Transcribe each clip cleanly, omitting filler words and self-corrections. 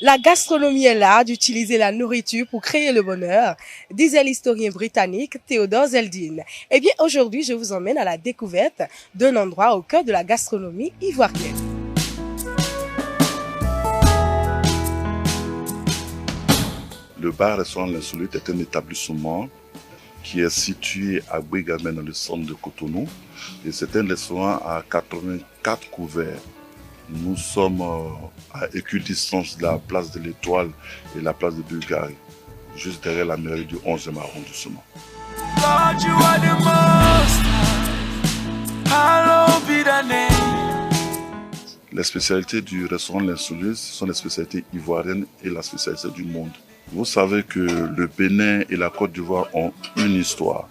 La gastronomie est l'art d'utiliser la nourriture pour créer le bonheur, disait l'historien britannique Theodore Zeldin. Eh bien, aujourd'hui, je vous emmène à la découverte d'un endroit au cœur de la gastronomie ivoirienne. Le bar-restaurant L'Insolite est un établissement qui est situé à Bouigamé dans le centre de Cotonou. Et c'est un restaurant à 84 couverts. Nous sommes à équidistance de la place de l'Étoile et la place de Bulgarie, juste derrière la mairie du 11e arrondissement. Les spécialités du restaurant L'Insolite sont les spécialités ivoiriennes et la spécialité du monde. Vous savez que le Bénin et la Côte d'Ivoire ont une histoire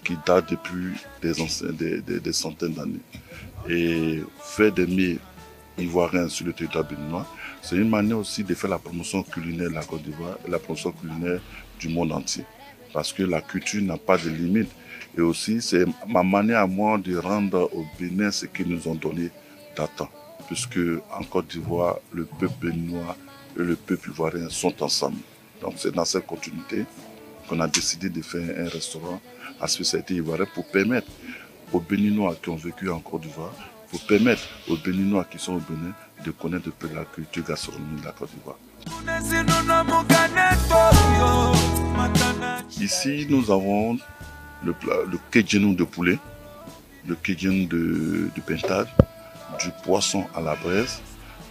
qui date depuis des centaines d'années. Et faire des mets ivoiriens sur le territoire béninois, c'est une manière aussi de faire la promotion culinaire de la Côte d'Ivoire et la promotion culinaire du monde entier. Parce que la culture n'a pas de limite. Et aussi, c'est ma manière à moi de rendre au Bénin ce qu'ils nous ont donné d'antan. Puisque en Côte d'Ivoire, le peuple béninois et le peuple ivoirien sont ensemble. Donc c'est dans cette continuité qu'on a décidé de faire un restaurant à spécialité ivoirienne pour permettre aux Béninois qui ont vécu en Côte d'Ivoire, pour permettre aux Béninois qui sont au Bénin de connaître un peu la culture gastronomique de la Côte d'Ivoire. Ici, nous avons le kédjenou de poulet, le kédjenou de pintade, du poisson à la braise.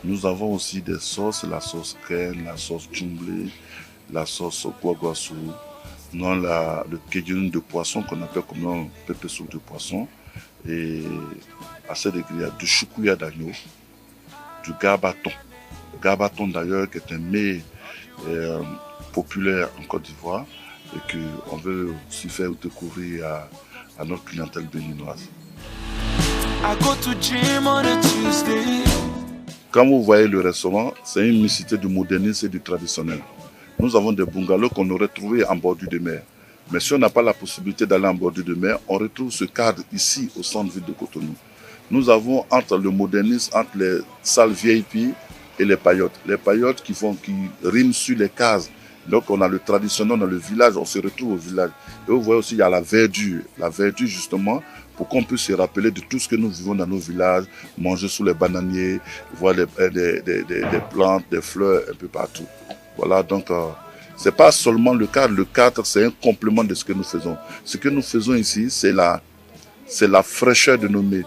Nous avons aussi des sauces, la sauce crème, la sauce djumblé, la sauce guaguassou. Nous avons le kédjenou de poisson qu'on appelle comme un pépé soupe de poisson. Et à cette degré, il y a du choukouya d'agneau, du garbaton. Le garbaton d'ailleurs qui est un mets populaire en Côte d'Ivoire et qu'on veut aussi faire découvrir à notre clientèle béninoise. Quand vous voyez le restaurant, c'est une mixité du modernisme et du traditionnel. Nous avons des bungalows qu'on aurait trouvés en bordure de mer. Mais si on n'a pas la possibilité d'aller en bordure de mer, on retrouve ce cadre ici au centre-ville de Cotonou. Nous avons entre le modernisme, entre les salles VIP et les paillotes. Les paillotes qui riment sur les cases. Donc on a le traditionnel dans le village, on se retrouve au village. Et vous voyez aussi, il y a la verdure. La verdure justement, pour qu'on puisse se rappeler de tout ce que nous vivons dans nos villages, manger sous les bananiers, voir des plantes, des fleurs un peu partout. Voilà, donc c'est pas seulement le cadre c'est un complément de ce que nous faisons. Ce que nous faisons ici, c'est la fraîcheur de nos mets.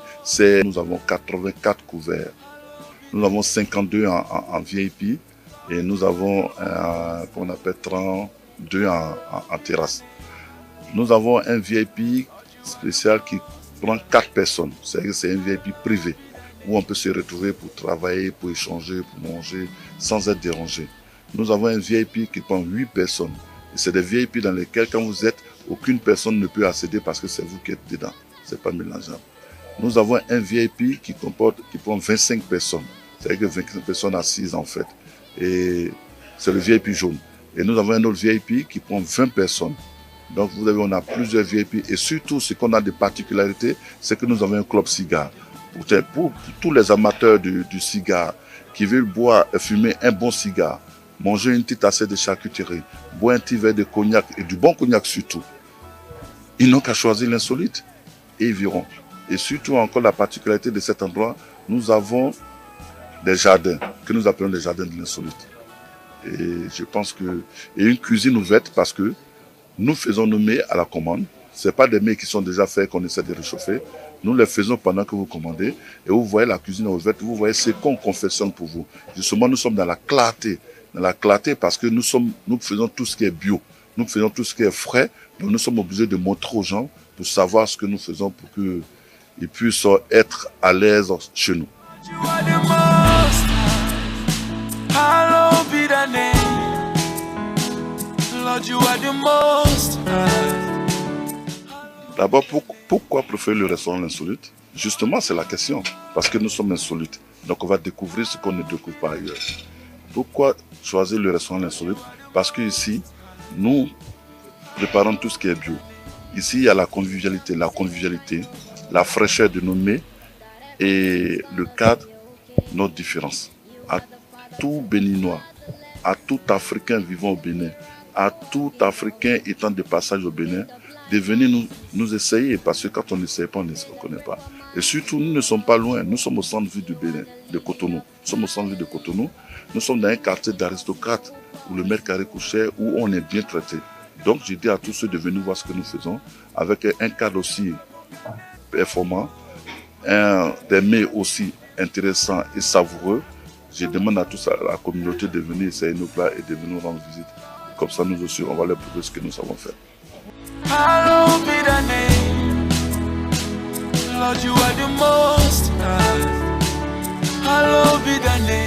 Nous avons 84 couverts, nous avons 52 en VIP et nous avons qu'on appelle 32 en terrasse. Nous avons un VIP spécial qui prend 4 personnes, c'est-à-dire c'est un VIP privé où on peut se retrouver pour travailler, pour échanger, pour manger sans être dérangé. Nous avons un VIP qui prend 8 personnes. Et c'est des VIP dans lesquels, quand vous êtes, aucune personne ne peut accéder parce que c'est vous qui êtes dedans. Ce n'est pas mélangeable. Nous avons un VIP qui prend 25 personnes. C'est-à-dire que 25 personnes assises en fait. Et c'est le VIP jaune. Et nous avons un autre VIP qui prend 20 personnes. Donc on a plusieurs VIP. Et surtout, ce qu'on a de particularité, c'est que nous avons un club cigare. Pour tous les amateurs du cigare qui veulent boire et fumer un bon cigare, manger une petite assiette de charcuterie, boire un petit verre de cognac et du bon cognac surtout, ils n'ont qu'à choisir L'Insolite et ils verront. Et surtout encore la particularité de cet endroit, nous avons des jardins que nous appelons les jardins de L'Insolite. Et je pense que et une cuisine ouverte parce que nous faisons nos mets à la commande. Ce n'est pas des mets qui sont déjà faits qu'on essaie de réchauffer. Nous les faisons pendant que vous commandez. Et vous voyez la cuisine ouverte, vous voyez ce qu'on confectionne pour vous. Justement, nous sommes dans la clarté. Dans la clarté parce que nous faisons tout ce qui est bio. Nous faisons tout ce qui est frais. Donc nous sommes obligés de montrer aux gens pour savoir ce que nous faisons pour qu'ils puissent être à l'aise chez nous. D'abord, pourquoi préférer le restaurant L'Insolite? Justement, c'est la question. Parce que nous sommes insolites. Donc on va découvrir ce qu'on ne découvre pas ailleurs. Pourquoi choisir le restaurant L'Insolite? Parce qu'ici, nous préparons tout ce qui est bio. Ici, il y a la convivialité, la fraîcheur de nos mets et le cadre, notre différence. tout Béninois, à tout Africain vivant au Bénin, à tout Africain étant de passage au Bénin, de venir nous essayer, parce que quand on n'essaye pas, on ne se reconnaît pas. Et surtout, nous ne sommes pas loin, nous sommes au centre-ville du Bénin, de Cotonou. Nous sommes au centre-ville de Cotonou, nous sommes dans un quartier d'aristocrates, où le maire carré couchait, où on est bien traité. Donc, je dis à tous ceux de venir voir ce que nous faisons, avec un cadre aussi performant, des mets aussi intéressants et savoureux. Je demande à tous, à la communauté de venir essayer nos plats et de venir nous rendre visite. Comme ça, nous aussi, on va leur prouver ce que nous savons faire. Hallowed be thy name, Lord, you are the most high. Hallowed be thy name.